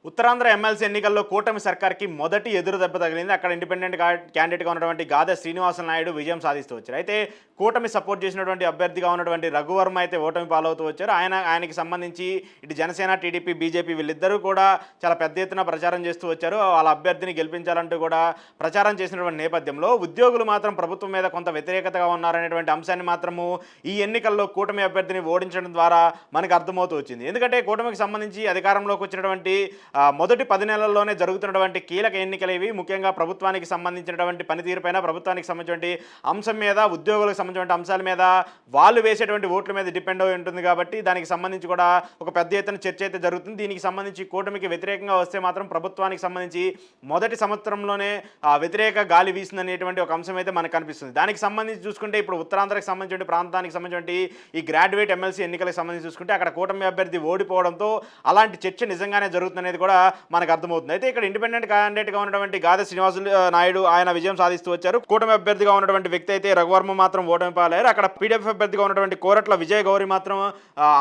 Uttarandhra MLC ఎన్నికల్లో కూటమి సర్కార్కి మొదటి ఎదురు దెబ్బ తగిలింది. అక్కడ ఇండిపెండెంట్ క్యాండిడేట్గా ఉన్నటువంటి గాదె శ్రీనివాస నాయుడు విజయం సాధిస్తూ వచ్చారు. అయితే కూటమి సపోర్ట్ చేసినటువంటి అభ్యర్థిగా ఉన్నటువంటి రఘువర్మ అయితే ఓటమి పాలవుతూ వచ్చారు. ఆయనకి సంబంధించి ఇటు జనసేన, టీడీపీ, బీజేపీ వీళ్ళిద్దరూ కూడా చాలా పెద్ద ఎత్తున ప్రచారం చేస్తూ వచ్చారు. వాళ్ళ అభ్యర్థిని గెలిపించాలంటూ కూడా ప్రచారం చేసినటువంటి నేపథ్యంలో ఉద్యోగులు మాత్రం ప్రభుత్వం మీద కొంత వ్యతిరేకతగా ఉన్నారనేటువంటి అంశాన్ని మాత్రము ఈ ఎన్నికల్లో కూటమి అభ్యర్థిని ఓడించడం ద్వారా మనకు అర్థమవుతూ వచ్చింది. ఎందుకంటే కూటమికి సంబంధించి అధికారంలోకి వచ్చినటువంటి మొదటి 10 నెలల్లోనే జరుగుతున్నటువంటి కీలక ఎన్నికలు ఇవి. ముఖ్యంగా ప్రభుత్వానికి సంబంధించినటువంటి పనితీరుపైన, ప్రభుత్వానికి సంబంధించినటువంటి అంశం మీద, ఉద్యోగులకు సంబంధించిన అంశాల మీద వాళ్ళు వేసేటువంటి ఓట్ల మీద డిపెండ్ అయి ఉంటుంది. కాబట్టి దానికి సంబంధించి కూడా ఒక పెద్ద ఎత్తున చర్చ అయితే జరుగుతుంది. దీనికి సంబంధించి కూటమికి వ్యతిరేకంగా వస్తే మాత్రం ప్రభుత్వానికి సంబంధించి మొదటి సంవత్సరంలోనే వ్యతిరేక గాలి వీసిందనేటువంటి ఒక అంశం అయితే మనకు కనిపిస్తుంది. దానికి సంబంధించి చూసుకుంటే ఇప్పుడు ఉత్తరాంధ్రకు సంబంధించిన ప్రాంతానికి సంబంధించి ఈ గ్రాడ్యుయేట్ ఎమ్మెల్సీ ఎన్నికలకు సంబంధించి చూసుకుంటే అక్కడ కూటమి అభ్యర్థి ఓడిపోవడంతో అలాంటి చర్చ నిజంగానే జరుగుతుందనేది కూడా మనకు అర్థమవుతుంది. అయితే ఇక్కడ ఇండిపెండెంట్ క్యాండిడేట్గా ఉన్నటువంటి గాదె శ్రీనివాస నాయుడు ఆయన విజయం సాధిస్తూ వచ్చారు. కూటమి అభ్యర్థిగా ఉన్నటువంటి వ్యక్తి అయితే రఘువర్మ మాత్రం ఓటమి పాలయ్యారు. అక్కడ పీడీఎఫ్ అభ్యర్థిగా ఉన్నటువంటి కోరట్ల విజయ గౌరి మాత్రం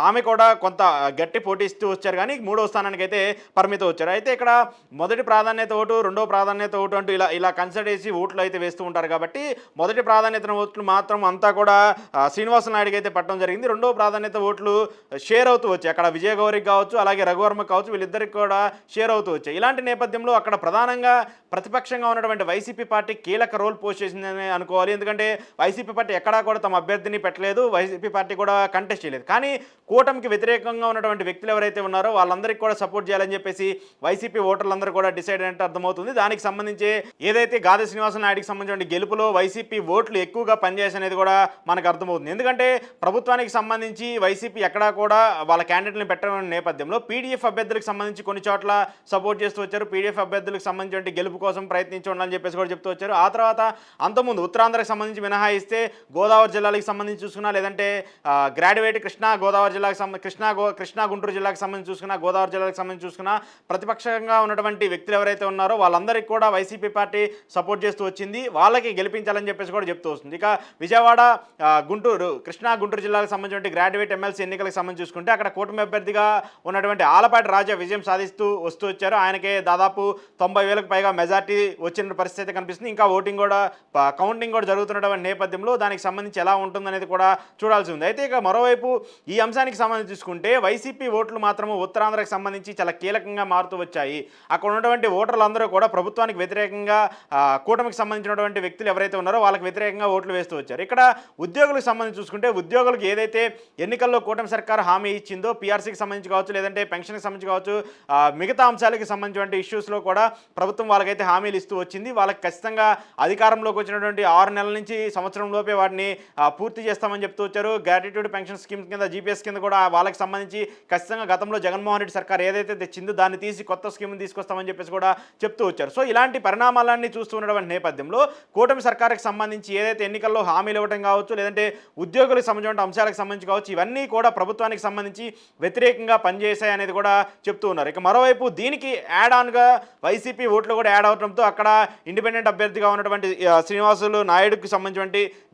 ఆమె కూడా కొంత గట్టి పోటీ ఇస్తూ వచ్చారు, కానీ 3వ స్థానానికి అయితే పరిమితం వచ్చారు. అయితే ఇక్కడ మొదటి ప్రాధాన్యత ఓటు, 2వ ప్రాధాన్యత ఓటు అంటూ ఇలా కన్సిడర్ చేసి ఓట్లు అయితే వేస్తూ ఉంటారు. కాబట్టి మొదటి ప్రాధాన్యత ఓట్లు మాత్రం అంతా కూడా శ్రీనివాస నాయుడుకి అయితే పట్టడం జరిగింది. 2వ ప్రాధాన్యత ఓట్లు షేర్ అవుతూ వచ్చాయి. అక్కడ విజయ గౌరికి కావచ్చు, అలాగే రఘువర్మ కావచ్చు, వీళ్ళిద్దరికి కూడా షేర్ అవుతూ వచ్చాయి. ఇలాంటి నేపథ్యంలో అక్కడ ప్రధానంగా ప్రతిపక్షంగా ఉన్నటువంటి వైసీపీ పార్టీ కీలక రోల్ పోస్ట్ చేసిందని అనుకోవాలి. ఎందుకంటే వైసీపీ పార్టీ ఎక్కడా కూడా తమ అభ్యర్థిని పెట్టలేదు, వైసీపీ పార్టీ కూడా కంటెస్ట్ చేయలేదు. కానీ కూటమికి వ్యతిరేకంగా ఉన్నటువంటి వ్యక్తులు ఎవరైతే ఉన్నారో వాళ్ళందరికీ కూడా సపోర్ట్ చేయాలని చెప్పేసి వైసీపీ ఓటర్లందరూ కూడా డిసైడ్ అంటే అర్థమవుతుంది. దానికి సంబంధించి ఏదైతే గాదె శ్రీనివాస నాయుడికి సంబంధించిన గెలుపులో వైసీపీ ఓట్లు ఎక్కువగా పనిచేసి అనేది కూడా మనకు అర్థమవుతుంది. ఎందుకంటే ప్రభుత్వానికి సంబంధించి వైసీపీ ఎక్కడా కూడా వాళ్ళ క్యాండిడేట్ని పెట్టడం నేపథ్యంలో పీడీఎఫ్ అభ్యర్థులకు సంబంధించి కొన్ని చోట్ల సపోర్ట్ చేస్తూ వచ్చారు. పీడీఎఫ్ అభ్యర్థులకు సంబంధించిన గెలుపు కోసం ప్రయత్నించి ఉండాలని చెప్పేసి కూడా చెప్తూ వచ్చారు. ఆ తర్వాత అంతకుముందు ఉత్తరాంధ్రకు సంబంధించి మినహాయిస్తే గోదావరి జిల్లాలకు సంబంధించి చూసుకున్నా, లేదంటే గ్రాడ్యుయేట్ కృష్ణా గోదావరి జిల్లాకు కృష్ణా గుంటూరు జిల్లాకు సంబంధించి చూసుకున్నా, గోదావరి జిల్లాకు సంబంధించి చూసుకున్నా, ప్రతిపక్షంగా ఉన్నటువంటి వ్యక్తులు ఎవరైతే ఉన్నారో వాళ్ళందరికీ కూడా వైసీపీ పార్టీ సపోర్ట్ చేస్తూ వచ్చింది. వాళ్ళకి గెలిపించాలని చెప్పేసి కూడా చెప్తూ వస్తుంది. ఇక విజయవాడ, కృష్ణా గుంటూరు జిల్లాకు సంబంధించిన గ్రాడ్యుయేట్ ఎమ్మెల్సీ ఎన్నికలకు సంబంధించి చూసుకుంటే అక్కడ కూటమి అభ్యర్థిగా ఉన్నటువంటి ఆలపాటి రాజా విజయం సాధిస్తూ వస్తూ వచ్చారు. ఆయనకే దాదాపు 90,000కు పైగా మెజార్టీ వచ్చిన పరిస్థితి కనిపిస్తుంది. ఇంకా కౌంటింగ్ కూడా జరుగుతున్నటువంటి నేపథ్యంలో దానికి సంబంధించి ఎలా ఉంటుందనేది కూడా చూడాల్సి ఉంది. అయితే ఇక మరోవైపు ఈ అంశానికి సంబంధించి చూసుకుంటే వైసీపీ ఓట్లు మాత్రము ఉత్తరాంధ్రకు సంబంధించి చాలా కీలకంగా మారుతూ వచ్చాయి. అక్కడ ఉన్నటువంటి ఓటర్లందరూ కూడా ప్రభుత్వానికి వ్యతిరేకంగా కూటమికి సంబంధించినటువంటి వ్యక్తులు ఎవరైతే ఉన్నారో వాళ్ళకి వ్యతిరేకంగా ఓట్లు వేస్తూ వచ్చారు. ఇక్కడ ఉద్యోగులకు సంబంధించి చూసుకుంటే ఉద్యోగులకు ఏదైతే ఎన్నికల్లో కూటమి సర్కారు హామీ ఇచ్చిందో, పీఆర్సీకి సంబంధించి కావచ్చు, లేదంటే పెన్షన్కి సంబంధించి కావచ్చు, మిగతా అంశాలకి సంబంధించిన ఇష్యూస్లో కూడా ప్రభుత్వం వాళ్ళకైతే హామీలు ఇస్తూ వచ్చింది. వాళ్ళకి ఖచ్చితంగా అధికారంలోకి వచ్చినటువంటి 6 నెలల నుంచి సంవత్సరం లోపే వాటిని పూర్తి చేస్తామని చెప్తూ వచ్చారు. గ్రాట్యుటీ పెన్షన్ స్కీమ్ కింద, జీపీఎస్ కింద కూడా వాళ్ళకి సంబంధించి ఖచ్చితంగా గతంలో జగన్మోహన్ రెడ్డి సర్కార్ ఏదైతే తెచ్చిందో దాన్ని తీసి కొత్త స్కీమ్ని తీసుకొస్తామని చెప్పేసి కూడా చెప్తూ వచ్చారు. సో ఇలాంటి పరిణామాలన్నీ చూస్తున్నటువంటి నేపథ్యంలో కూటమి సర్కారుకి సంబంధించి ఏదైతే ఎన్నికల్లో హామీలు ఇవ్వడం కావచ్చు, లేదంటే ఉద్యోగులకు సంబంధించిన అంశాలకు సంబంధించి కావచ్చు, ఇవన్నీ కూడా ప్రభుత్వానికి సంబంధించి వ్యతిరేకంగా పనిచేశాయి అనేది కూడా చెప్తూ ఉన్నారు. ఇక మరోవైపు దీనికి యాడ్ ఆన్గా వైసీపీ ఓట్లు కూడా యాడ్ అవడంతో అక్కడ ఇండిపెండెంట్ అభ్యర్థిగా ఉన్నటువంటి శ్రీనివాసులు నాయుడుకి సంబంధించిన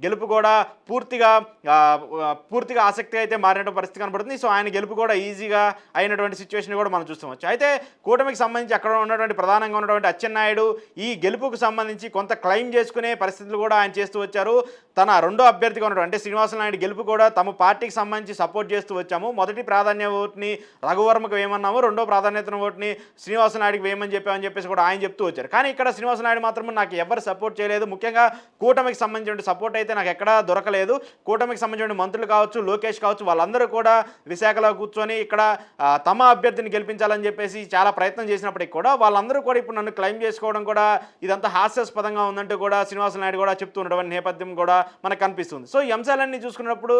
గెలుపు కూడా పూర్తిగా ఆసక్తిగా అయితే మారినటువంటి పరిస్థితి కనబడుతుంది. సో ఆయన గెలుపు కూడా ఈజీగా అయినటువంటి సిచ్యువేషన్ కూడా మనం చూస్తామచ్చు. అయితే కూటమికి సంబంధించి అక్కడ ఉన్నటువంటి ప్రధానంగా ఉన్నటువంటి అచ్చెన్నాయుడు ఈ గెలుపుకు సంబంధించి కొంత క్లెయిమ్ చేసుకునే పరిస్థితులు కూడా ఆయన చేస్తూ వచ్చారు. తన రెండో అభ్యర్థిగా ఉన్నటువంటి అంటే శ్రీనివాస నాయుడు గెలుపు కూడా తమ పార్టీకి సంబంధించి సపోర్ట్ చేస్తూ వచ్చాము. మొదటి ప్రాధాన్య ఓటుని రఘువర్మకు వేయమన్నాము, రెండో ప్రాధాన్యత ఓటుని శ్రీనివాస నాయుడుకి వేయమని చెప్పేసి కూడా ఆయన చెప్తూ వచ్చారు. కానీ ఇక్కడ శ్రీనివాస నాయుడు మాత్రం నాకు ఎవరు సపోర్ట్ చేయలేదు, ముఖ్యంగా కూటమికి సంబంధించిన సపోర్ట్ అయితే నాకు ఎక్కడా దొరకలేదు. కూటమికి సంబంధించిన మంత్రులు కావచ్చు, లోకేష్ కావచ్చు, వాళ్ళందరూ కూడా విశాఖలో కూర్చొని ఇక్కడ తమ అభ్యర్థిని గెలిపించాలని చెప్పేసి చాలా ప్రయత్నం చేసినప్పటికీ కూడా వాళ్ళందరూ కూడా ఇప్పుడు నన్ను క్లెయిమ్ చేసుకోవడం కూడా ఇదంతా హాస్యాస్పదంగా ఉందంటూ కూడా శ్రీనివాస నాయుడు కూడా చెప్తూ ఉన్నటువంటి నేపథ్యం కూడా మనకు కనిపిస్తుంది. సో ఈ అంశాలన్నీ చూసుకున్నప్పుడు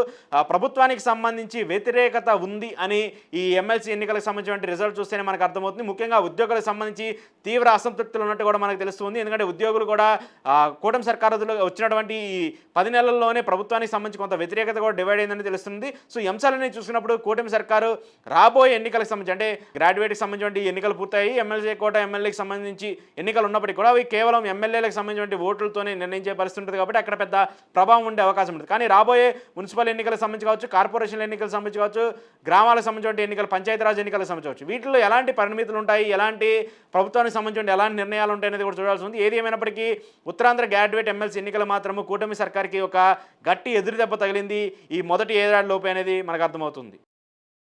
ప్రభుత్వానికి సంబంధించి వ్యతిరేకత ఉంది అని ఈ ఎమ్మెల్సీ ఎన్నికలకు సంబంధించిన రిజల్ట్ చూస్తేనే మనకు అర్థమవుతుంది. ముఖ్యంగా ఉద్యోగులకు సంబంధించి తీవ్ర అసంతృప్తులు ఉన్నట్టు కూడా మనకు తెలుస్తుంది. ఎందుకంటే ఉద్యోగులు కూడా కూటమి సర్కారులో వచ్చినటువంటి ఈ 10 నెలల్లోనే ప్రభుత్వానికి సంబంధించి కొంత వ్యతిరేకత కూడా డివైడ్ అయిందని తెలుస్తుంది. సో ఈ అంశాలన్నీ చూసినప్పుడు కూటమి సర్కారు రాబోయే ఎన్నికలకు సంబంధించి అంటే గ్రాడ్యుయేట్కి సంబంధించిన ఎన్నికలు పూర్తయి ఎమ్మెల్సీ కోట ఎమ్మెల్యేకి సంబంధించి ఎన్నికలు ఉన్నప్పటికీ కూడా అవి కేవలం ఎమ్మెల్యేలకు సంబంధించిన ఓట్లతోనే నిర్ణయించే పరిస్థితి ఉంటుంది. కాబట్టి అక్కడ పెద్ద ప్రభావం ఉండే అవకాశం ఉంటుంది. కానీ రాబోయే మున్సిపల్ ఎన్నికలకు సంబంధించి కావచ్చు, కార్పొరేషన్ ఎన్నికలకు సంబంధించి కావచ్చు, గ్రామాలకు సంబంధించిన ఎన్నికలు, పంచాయతీరాజ్ ఎన్నికలకు సంబంధించి వీటిలో ఎలాంటి పరిమితులు ఉంటాయి, ఎలాంటి ప్రభుత్వానికి సంబంధించిన ఎలాంటి నిర్ణయాలు ఉంటాయనేది కూడా చూడాల్సి ఉంది. ఏది ఏమైనప్పటికీ ఉత్తరాంధ్ర గ్రాడ్యుయేట్ ఎమ్మెల్సీ ఎన్నికలు మాత్రము కూటమి సర్కార్కి ఒక గట్టి ఎదురు దెబ్బ తగిలింది ఈ మొదటి ఏడాది లోపే అనేది మనకు అర్థమవుతుంది.